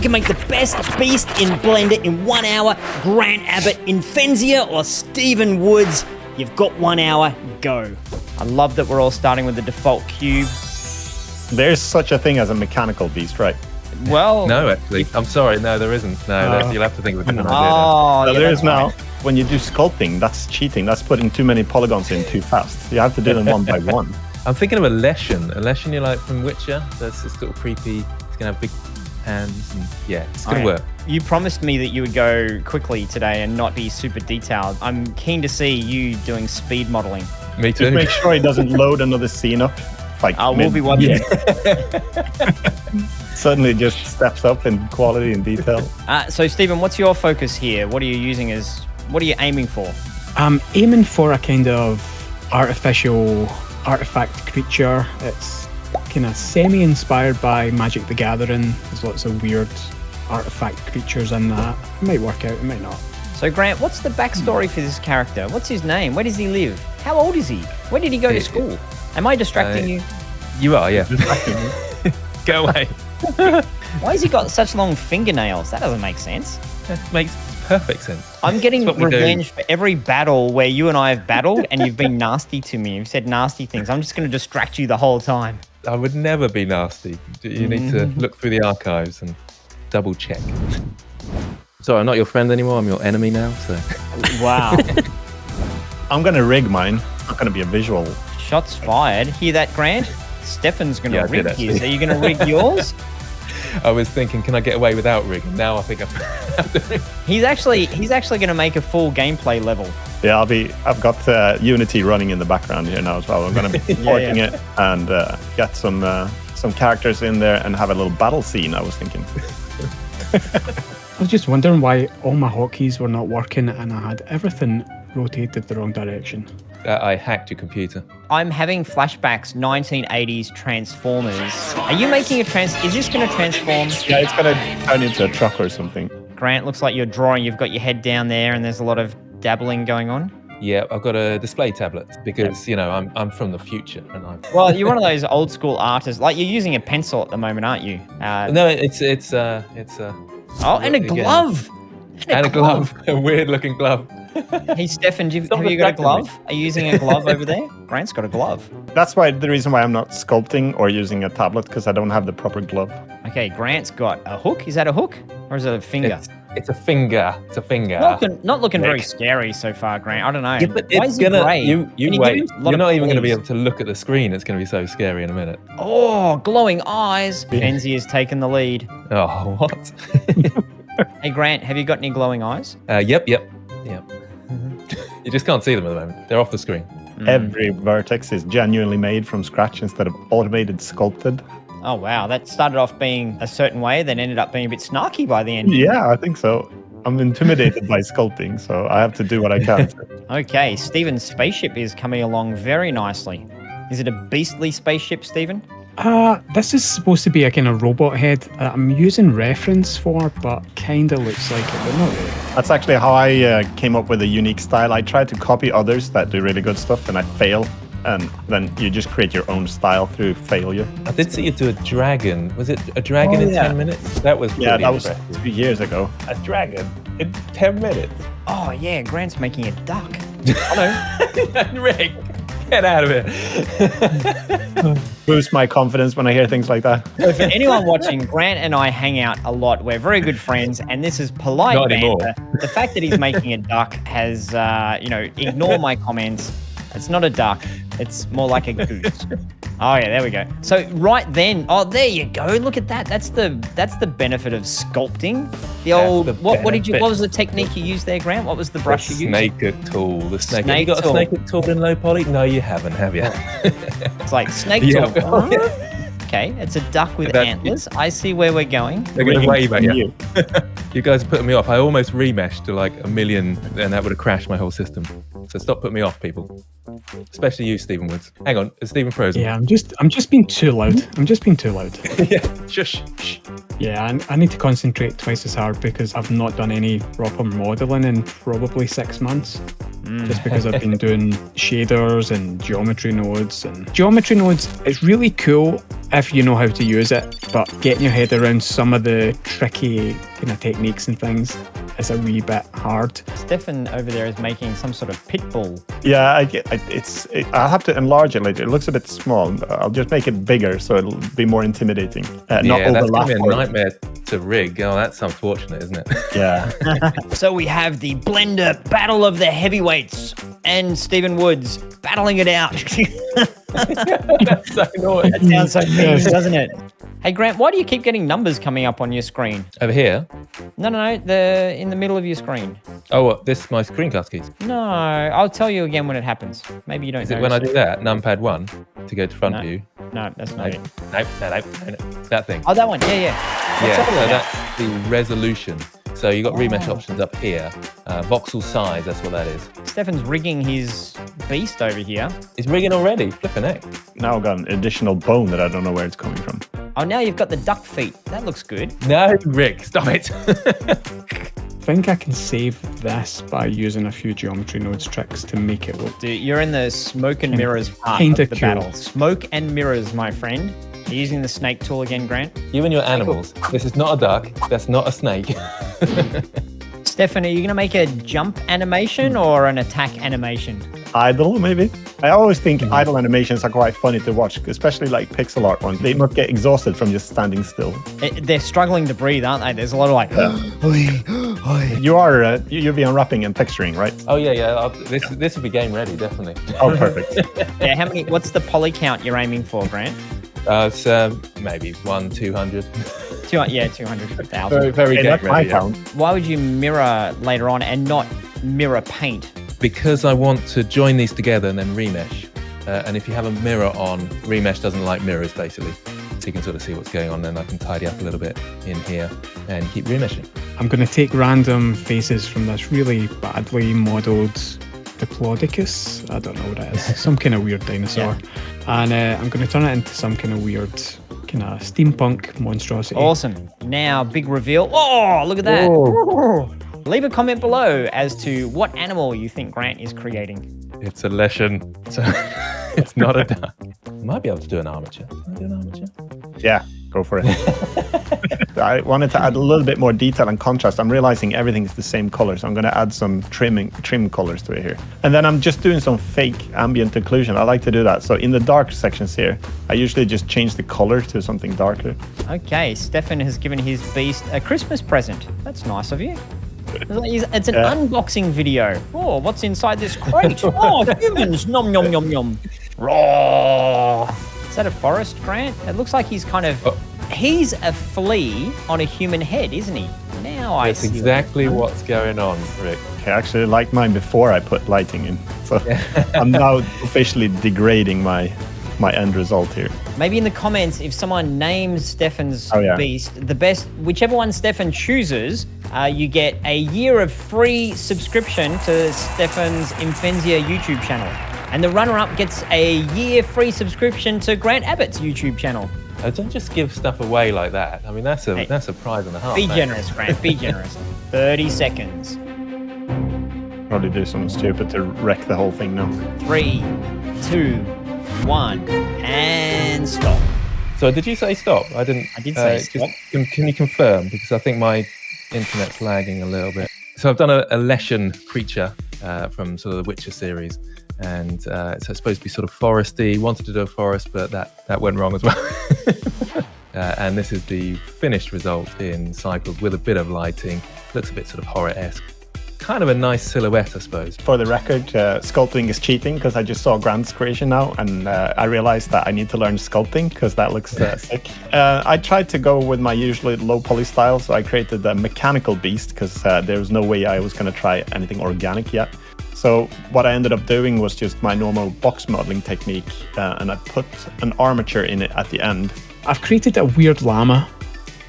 can make the best beast in Blender in 1 hour. Grant Abbitt, Imphenzia or Stephen Woods. You've got 1 hour, go. I love that we're all starting with the default cube. There's such a thing as a mechanical beast, right? Well... No, actually. I'm sorry. No, there isn't. No, you'll have to think of a different idea. Oh, So yeah, there is that's now. right. When you do sculpting, that's cheating. That's putting too many polygons in too fast. You have to do them one by one. I'm thinking of a Leshen. A Leshen you like from Witcher. That's this little creepy. It's going to have big hands. And yeah, it's going to work. You promised me that you would go quickly today and not be super detailed. I'm keen to see you doing speed modeling. Me too. Just make sure it doesn't load another scene up. Like We'll be watching. Suddenly just steps up in quality and detail. So, Stephen, what's your focus here? What are you using what are you aiming for? I'm aiming for a kind of artificial artifact creature. It's kind of semi-inspired by Magic the Gathering. There's lots of weird artifact creatures in that. It might work out, it might not. So, Grant, what's the backstory for this character? What's his name? Where does he live? How old is he? Where did he go to school? Am I distracting you? You are, yeah. Go away. Why has he got such long fingernails? That doesn't make sense. That makes perfect sense. I'm getting That's what we revenge for every battle where you and I have battled and you've been nasty to me. You've said nasty things. I'm just going to distract you the whole time. I would never be nasty. You need to look through the archives and double check. Sorry, I'm not your friend anymore. I'm your enemy now. So. Wow. I'm going to rig mine. It's not going to be a visual. Shots fired. Hear that, Grant? Stefan's going to rig actually. his. Are you going to rig yours? I was thinking, can I get away without rigging? Now I think I have to rig. He's actually going to make a full gameplay level. Yeah, I've got Unity running in the background here now as well. I'm going to be porting it and get some characters in there and have a little battle scene, I was thinking. I was just wondering why all my hotkeys were not working and I had everything rotated the wrong direction. I hacked your computer. I'm having flashbacks 1980s Transformers. Are you making is this going to transform? Yeah, it's going to turn into a truck or something. Grant, looks like you're drawing. You've got your head down there and there's a lot of dabbling going on. Yeah, I've got a display tablet because, you know, I'm from the future. And Well, you're one of those old school artists. Like, you're using a pencil at the moment, aren't you? No, it's Oh, and a glove. And a glove. A weird looking glove. Hey, Stefan, have you got a glove? Are you using a glove over there? Grant's got a glove. That's the reason why I'm not sculpting or using a tablet, because I don't have the proper glove. Okay, Grant's got a hook. Is that a hook? Or is it a finger? It's a finger. It's a finger. Not looking very scary so far, Grant. I don't know. Yeah, but Why is he grey? You Can wait. give him a lot You're of not even going to be clues? able to look at the screen. It's going to be so scary in a minute. Oh, glowing eyes. Imphenzia has taken the lead. Oh, what? Hey, Grant, have you got any glowing eyes? Yep. You just can't see them at the moment. They're off the screen. Every vertex is genuinely made from scratch instead of automated sculpted. Oh, wow. That started off being a certain way, then ended up being a bit snarky by the end. Yeah, I think so. I'm intimidated by sculpting, so I have to do what I can. Okay, Stephen's spaceship is coming along very nicely. Is it a beastly spaceship, Stephen? This is supposed to be a kind of robot head. I'm using reference for, but kind of looks like it, but not really. That's actually how I came up with a unique style. I tried to copy others that do really good stuff, and I fail. And then you just create your own style through failure. I did see you do a dragon. Was it a dragon in 10 minutes? That was Yeah, that was impressive. 2 years ago. A dragon in 10 minutes. Oh, yeah, Grant's making a duck. Hello. Rick, get out of it. Boost my confidence when I hear things like that. So for anyone watching, Grant and I hang out a lot. We're very good friends, and this is polite Not anymore. banter. The fact that he's making a duck has, ignore my comments. It's not a duck. It's more like a goose. Oh yeah, there we go. So right then, there you go. Look at that. That's the benefit of sculpting. What was the technique you used there, Grant? What was the brush you used? Snake tool. The snake. Snake Have you got tool. a snake tool in low poly? No, you haven't, have you? It's like snake Yeah. tool. Okay, it's a duck with That's- antlers. I see where we're going. They're going to wave at you. You. You guys are putting me off. I almost remeshed to like 1 million, and that would have crashed my whole system. So stop putting me off, people. Especially you, Stephen Woods. Hang on, is Stephen frozen? Yeah, I'm just being too loud. I'm just being too loud. Yeah. Shush. Shh. Yeah, I need to concentrate twice as hard because I've not done any proper modeling in probably 6 months. Just because I've been doing shaders and geometry nodes. And geometry nodes, it's really cool if you know how to use it, but getting your head around some of the tricky kind of techniques and things is a wee bit hard. Stefan over there is making some sort of pit bull. Yeah, I'll have to enlarge it later. It looks a bit small. I'll just make it bigger so it'll be more intimidating. Not that's overlap. going to be a nightmare to rig. Oh, that's unfortunate, isn't it? Yeah. So we have the Blender Battle of the Heavyweights and Stephen Woods battling it out. That's so annoying. That sounds so mean, doesn't it? Hey Grant, why do you keep getting numbers coming up on your screen? Over here? No, in the middle of your screen. Oh, what? This is my screencast keys. No, I'll tell you again when it happens. Maybe you don't Is know. it when I do that? Numpad 1 to go to front view? No, that's not it. No. That thing. Oh, that one. Yeah. What's that all So about? that's the resolution. So you got remesh options up here. Voxel size, that's what that is. Stefan's rigging his beast over here. It's rigging already. Flipping heck. Now I've got an additional bone that I don't know where it's coming from. Oh, now you've got the duck feet. That looks good. No, Rick, stop it. I think I can save this by using a few geometry nodes tricks to make it look. Dude, you're in the smoke and mirrors part Kinda of the cool. battle. Smoke and mirrors, my friend. You're using the snake tool again, Grant. You and your animals. This is not a duck. That's not a snake. Stefan, are you going to make a jump animation or an attack animation? Idle, maybe? I always think idle animations are quite funny to watch, especially like pixel art ones. They must get exhausted from just standing still. They're struggling to breathe, aren't they? There's a lot of like... You'll be unwrapping and texturing, right? Oh, yeah. This will be game ready, definitely. Oh, perfect. Yeah, what's the poly count you're aiming for, Grant? It's maybe 200. 200,000. Very, very Hey, game that's my ready. Yeah. count. Why would you mirror later on and not mirror paint? Because I want to join these together and then remesh. And if you have a mirror on, remesh doesn't like mirrors, basically. So you can sort of see what's going on, then I can tidy up a little bit in here and keep remeshing. I'm going to take random faces from this really badly modelled Diplodocus. I don't know what it is. Some kind of weird dinosaur. And I'm going to turn it into some kind of weird kind of steampunk monstrosity. Awesome. Now, big reveal. Oh, look at that. Leave a comment below as to what animal you think Grant is creating. It's a lesson, so it's not a duck. I might be able to do an armature. Can I do an armature? Yeah, go for it. I wanted to add a little bit more detail and contrast. I'm realizing everything's the same color, so I'm going to add some trim colors to it here. And then I'm just doing some fake ambient occlusion. I like to do that. So in the dark sections here, I usually just change the color to something darker. Okay, Stefan has given his beast a Christmas present. That's nice of you. It's an unboxing video. Oh, what's inside this crate? Oh, humans! Nom nom nom nom. Raw. Is that a forest, Grant? It looks like he's kind of. He's a flea on a human head, isn't he? Now I see. That's exactly what's going on, Rick. I actually liked mine before I put lighting in. So I'm now officially degrading my end result here. Maybe in the comments, if someone names Stefan's beast, whichever one Stefan chooses, you get a year of free subscription to Stefan's Imphenzia YouTube channel. And the runner-up gets a year free subscription to Grant Abbitt's YouTube channel. Don't just give stuff away like that. I mean, that's a prize and a half. Be generous, Grant. Be generous. 30 seconds. Probably do something stupid to wreck the whole thing now. 3, 2, 1, and stop. So did you say stop? I didn't. I did say stop. Can you confirm? Because I think my internet's lagging a little bit. So I've done a Leshen creature from sort of the Witcher series. And it's supposed to be sort of foresty. Wanted to do a forest, but that went wrong as well. And this is the finished result in cycles with a bit of lighting. Looks a bit sort of horror-esque. Kind of a nice silhouette, I suppose. For the record, sculpting is cheating because I just saw Grant's creation now, and I realized that I need to learn sculpting because that looks sick. I tried to go with my usually low poly style, so I created a mechanical beast because there was no way I was going to try anything organic yet. So what I ended up doing was just my normal box modeling technique, and I put an armature in it at the end. I've created a weird llama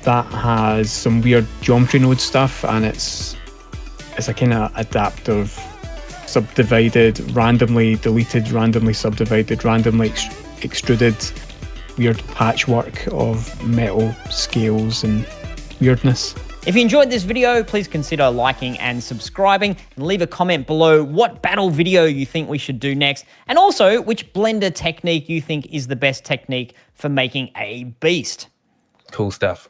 that has some weird geometry node stuff, and it's a kind of adaptive, subdivided, randomly deleted, randomly subdivided, randomly extruded, weird patchwork of metal scales and weirdness. If you enjoyed this video, please consider liking and subscribing, and leave a comment below what battle video you think we should do next, and also which Blender technique you think is the best technique for making a beast. Cool stuff.